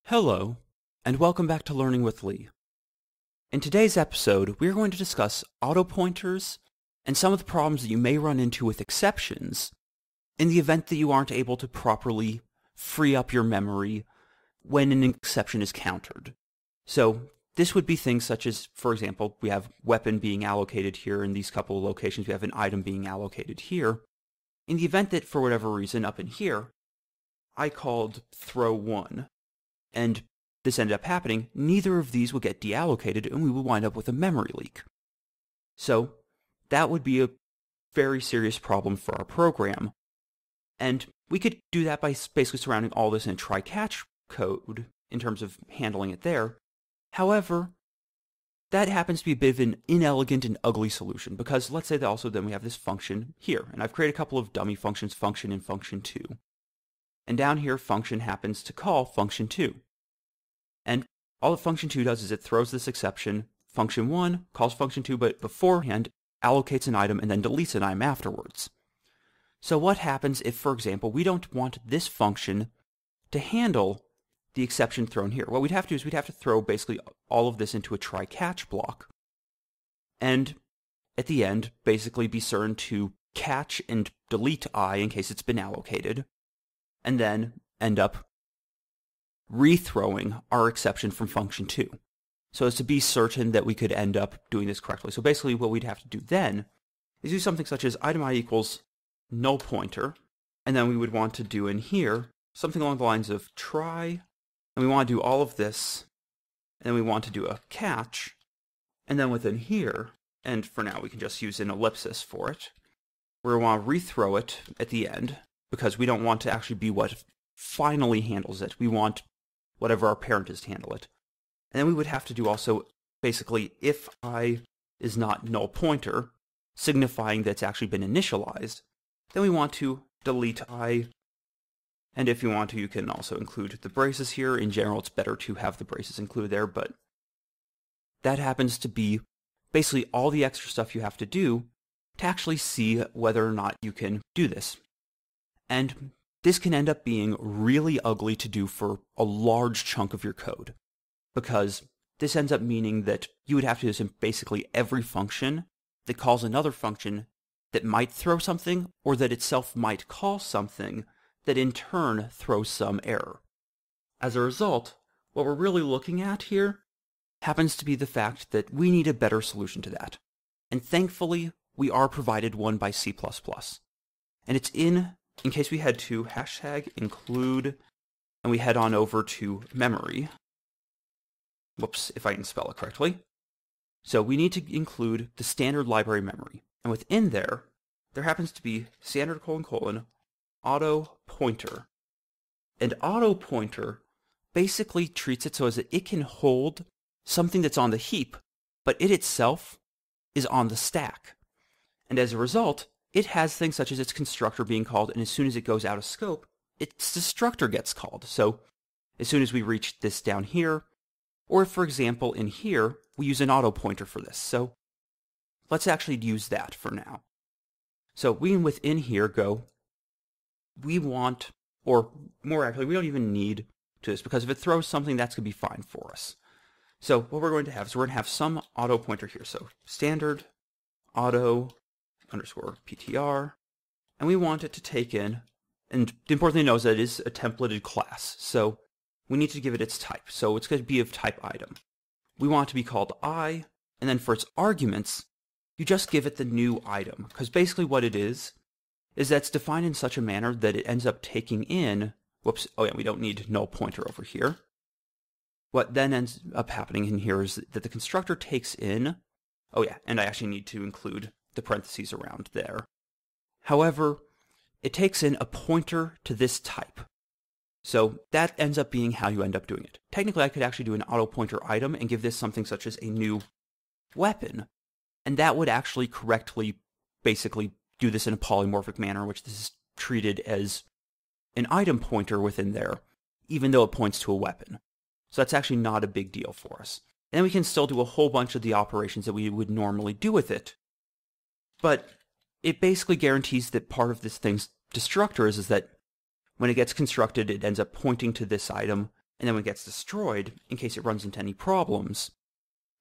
Hello, and welcome back to Learning with Lee. In today's episode, we are going to discuss auto pointers and some of the problems that you may run into with exceptions in the event that you aren't able to properly free up your memory when an exception is countered. So this would be things such as, for example, we have weapon being allocated here in these couple of locations, we have an item being allocated here. In the event that, for whatever reason, up in here, I called throw 1, and this ended up happening, neither of these would get deallocated, and we would wind up with a memory leak. So that would be a very serious problem for our program. And we could do that by basically surrounding all this in try-catch code in terms of handling it there. However, that happens to be a bit of an inelegant and ugly solution, because let's say that also then we have this function here, and I've created a couple of dummy functions, function and function 2. And down here, function happens to call function 2. And all that function 2 does is it throws this exception. Function 1 calls function 2, but beforehand allocates an item and then deletes an item afterwards. So what happens if, for example, we don't want this function to handle the exception thrown here? What we'd have to do is we'd have to throw basically all of this into a try-catch block. And at the end, basically be certain to catch and delete I in case it's been allocated, and then end up rethrowing our exception from function 2, so as to be certain that we could end up doing this correctly. So basically what we'd have to do then is do something such as item I equals null pointer, and then we would want to do in here something along the lines of try, and we want to do all of this, and then we want to do a catch, and then within here, and for now we can just use an ellipsis for it, we want to rethrow it at the end, because we don't want to actually be what finally handles it. We want whatever our parent is to handle it. And then we would have to do also, basically, if I is not null pointer, signifying that it's actually been initialized, then we want to delete I. And if you want to, you can also include the braces here. In general, it's better to have the braces included there, but that happens to be basically all the extra stuff you have to do to actually see whether or not you can do this. And this can end up being really ugly to do for a large chunk of your code, because this ends up meaning that you would have to use basically every function that calls another function that might throw something, or that itself might call something that in turn throws some error. As a result, what we're really looking at here happens to be the fact that we need a better solution to that. And thankfully, we are provided one by C++. And it's in case we head to #include, and we head on over to memory. Whoops, if I can spell it correctly. So we need to include the standard library memory. And within there happens to be standard : auto pointer. And auto pointer basically treats it so as that it can hold something that's on the heap, but it itself is on the stack. And as a result, it has things such as its constructor being called, and as soon as it goes out of scope, its destructor gets called. So as soon as we reach this down here, or if, for example, in here, we use an auto pointer for this. So let's actually use that for now. So we can within here go, we want, or more accurately, we don't even need to this, because if it throws something, that's going to be fine for us. So what we're going to have is we're going to have some auto pointer here. So standard auto _ptr, and we want it to take in, and the important thing to know is that it is a templated class, so we need to give it its type. So it's going to be of type item. We want it to be called I, and then for its arguments, you just give it the new item, because basically what it is that it's defined in such a manner that it ends up taking in, whoops, oh yeah, we don't need null pointer over here. What then ends up happening in here is that the constructor takes in, oh yeah, and I actually need to include the parentheses around there. However, it takes in a pointer to this type. So that ends up being how you end up doing it. Technically, I could actually do an auto pointer item and give this something such as a new weapon, and that would actually correctly basically do this in a polymorphic manner, in which this is treated as an item pointer within there, even though it points to a weapon. So that's actually not a big deal for us. And then we can still do a whole bunch of the operations that we would normally do with it. But it basically guarantees that part of this thing's destructor is that when it gets constructed, it ends up pointing to this item, and then when it gets destroyed, in case it runs into any problems,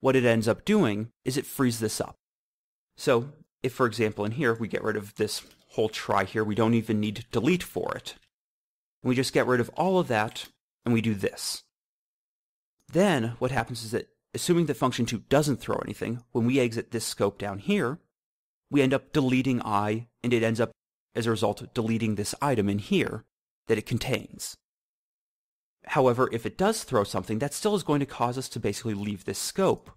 what it ends up doing is it frees this up. So if, for example, in here, we get rid of this whole try here, we don't even need to delete for it. We just get rid of all of that, and we do this. Then what happens is that, assuming that function 2 doesn't throw anything, when we exit this scope down here, we end up deleting I, and it ends up, as a result, deleting this item in here that it contains. However, if it does throw something, that still is going to cause us to basically leave this scope,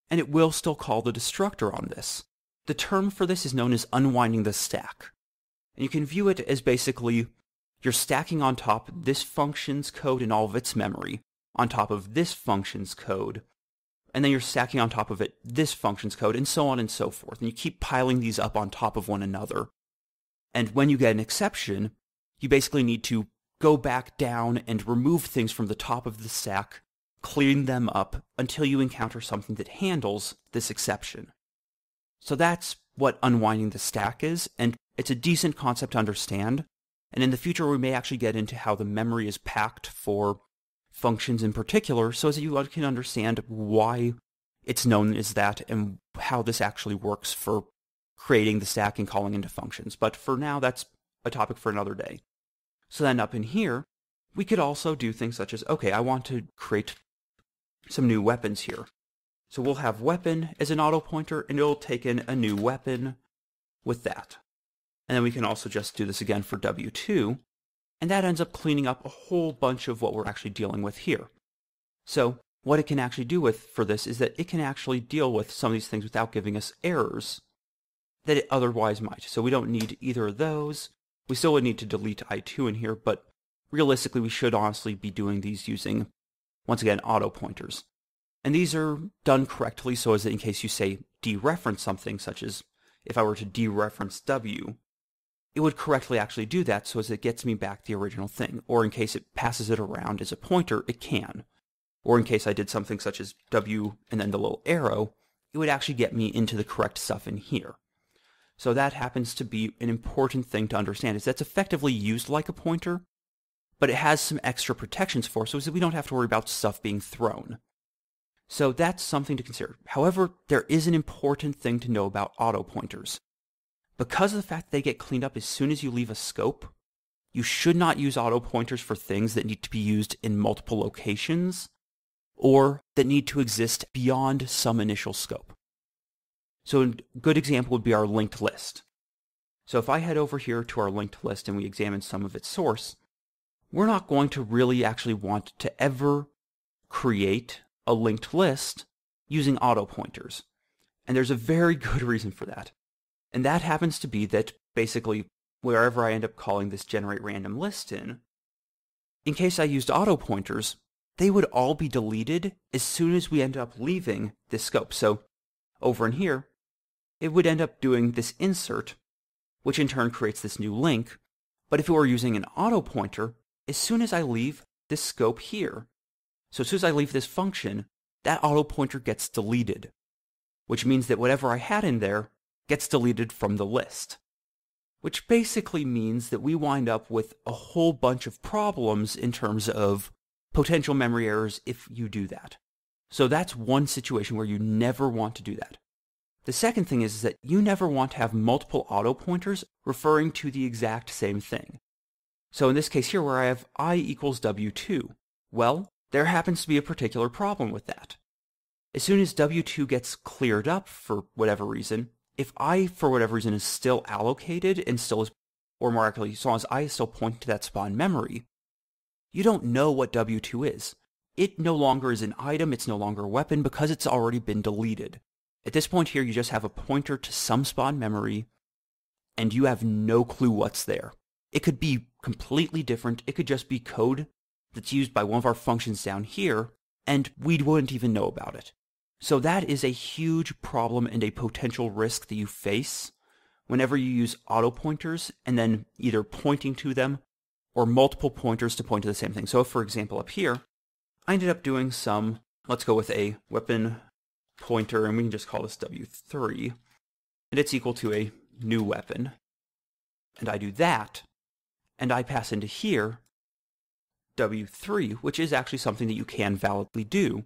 and it will still call the destructor on this. The term for this is known as unwinding the stack. And you can view it as basically you're stacking on top this function's code and all of its memory, on top of this function's code, and then you're stacking on top of it this function's code, and so on and so forth. And you keep piling these up on top of one another. And when you get an exception, you basically need to go back down and remove things from the top of the stack, clean them up until you encounter something that handles this exception. So that's what unwinding the stack is, and it's a decent concept to understand. And in the future, we may actually get into how the memory is packed for functions in particular, so as you can understand why it's known as that and how this actually works for creating the stack and calling into functions. But for now, that's a topic for another day. So then up in here, we could also do things such as, okay, I want to create some new weapons here. So we'll have weapon as an auto pointer, and it'll take in a new weapon with that. And then we can also just do this again for W2, and that ends up cleaning up a whole bunch of what we're actually dealing with here. So what it can actually do for this is that it can actually deal with some of these things without giving us errors that it otherwise might. So we don't need either of those. We still would need to delete I2 in here, but realistically we should honestly be doing these using, once again, auto pointers. And these are done correctly so as that in case you say dereference something, such as if I were to dereference W, it would correctly actually do that so as it gets me back the original thing. Or in case it passes it around as a pointer, it can. Or in case I did something such as W and then the little arrow, it would actually get me into the correct stuff in here. So that happens to be an important thing to understand, is that's effectively used like a pointer, but it has some extra protections for us so that we don't have to worry about stuff being thrown. So that's something to consider. However, there is an important thing to know about auto pointers. Because of the fact that they get cleaned up as soon as you leave a scope, you should not use auto pointers for things that need to be used in multiple locations or that need to exist beyond some initial scope. So a good example would be our linked list. So if I head over here to our linked list and we examine some of its source, we're not going to really actually want to ever create a linked list using auto pointers. And there's a very good reason for that. And that happens to be that basically wherever I end up calling this generate random list in case I used auto pointers, they would all be deleted as soon as we end up leaving this scope. So over in here, it would end up doing this insert, which in turn creates this new link. But if it were using an auto pointer, as soon as I leave this scope here, so as soon as I leave this function, that auto pointer gets deleted, which means that whatever I had in there gets deleted from the list, which basically means that we wind up with a whole bunch of problems in terms of potential memory errors if you do that. So that's one situation where you never want to do that. The second thing is that you never want to have multiple auto pointers referring to the exact same thing. So in this case here where I have I equals W2, well, there happens to be a particular problem with that. As soon as W2 gets cleared up for whatever reason, if I, for whatever reason, is still allocated and still is, or more accurately, so long as I is still pointing to that spawn memory, you don't know what W2 is. It no longer is an item, it's no longer a weapon because it's already been deleted. At this point here, you just have a pointer to some spawn memory, and you have no clue what's there. It could be completely different, it could just be code that's used by one of our functions down here, and we wouldn't even know about it. So that is a huge problem and a potential risk that you face whenever you use auto pointers and then either pointing to them or multiple pointers to point to the same thing. So if, for example, up here, I ended up doing some, let's go with a weapon pointer, and we can just call this W3, and it's equal to a new weapon. And I do that, and I pass into here W3, which is actually something that you can validly do.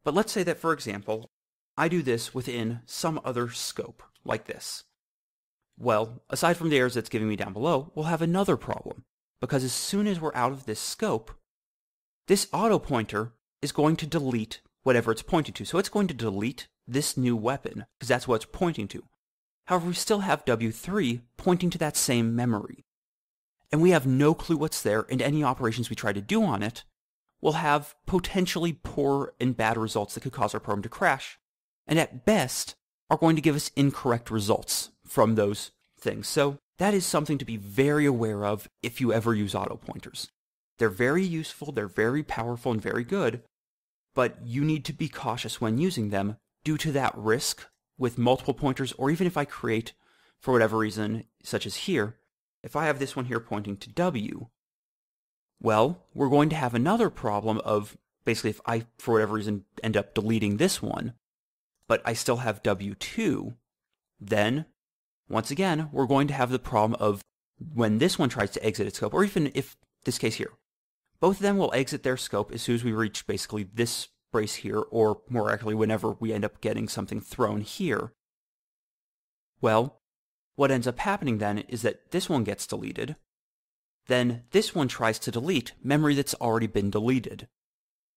But let's say that, for example, I do this within some other scope, like this. Well, aside from the errors that's giving me down below, we'll have another problem, because as soon as we're out of this scope, this auto pointer is going to delete whatever it's pointing to. So it's going to delete this new weapon, because that's what it's pointing to. However, we still have W3 pointing to that same memory. And we have no clue what's there, and any operations we try to do on it will have potentially poor and bad results that could cause our program to crash, and at best are going to give us incorrect results from those things. So that is something to be very aware of if you ever use auto pointers. They're very useful, they're very powerful and very good, but you need to be cautious when using them due to that risk with multiple pointers, or even if I create, for whatever reason, such as here, if I have this one here pointing to W, well, we're going to have another problem of, basically if I, for whatever reason, end up deleting this one, but I still have W2, then, once again, we're going to have the problem of when this one tries to exit its scope, or even if this case here, both of them will exit their scope as soon as we reach basically this brace here, or more accurately, whenever we end up getting something thrown here. Well, what ends up happening then is that this one gets deleted, then this one tries to delete memory that's already been deleted.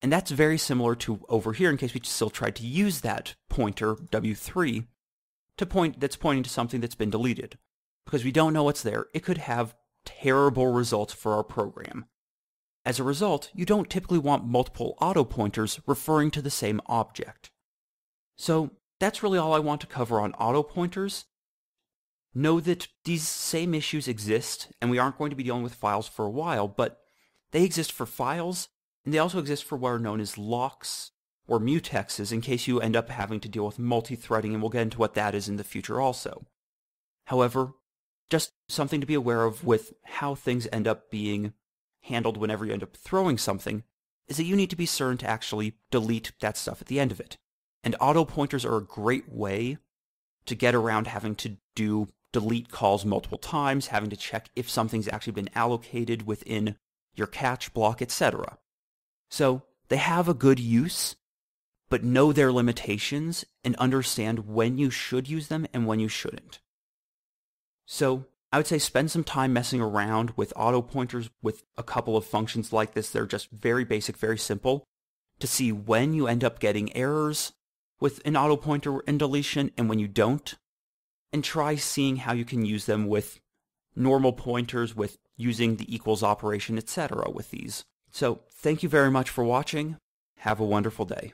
And that's very similar to over here in case we still tried to use that pointer, W3, that's pointing to something that's been deleted. Because we don't know what's there, it could have terrible results for our program. As a result, you don't typically want multiple auto pointers referring to the same object. So that's really all I want to cover on auto pointers. Know that these same issues exist, and we aren't going to be dealing with files for a while, but they exist for files, and they also exist for what are known as locks or mutexes in case you end up having to deal with multi-threading, and we'll get into what that is in the future also. However, just something to be aware of with how things end up being handled whenever you end up throwing something, is that you need to be certain to actually delete that stuff at the end of it. And auto pointers are a great way to get around having to do delete calls multiple times, having to check if something's actually been allocated within your catch block, etc. So they have a good use, but know their limitations and understand when you should use them and when you shouldn't. So I would say spend some time messing around with auto pointers with a couple of functions like this. They're just very basic, very simple, to see when you end up getting errors with an auto pointer and deletion and when you don't, and try seeing how you can use them with normal pointers, with using the equals operation, etc. with these. So thank you very much for watching. Have a wonderful day.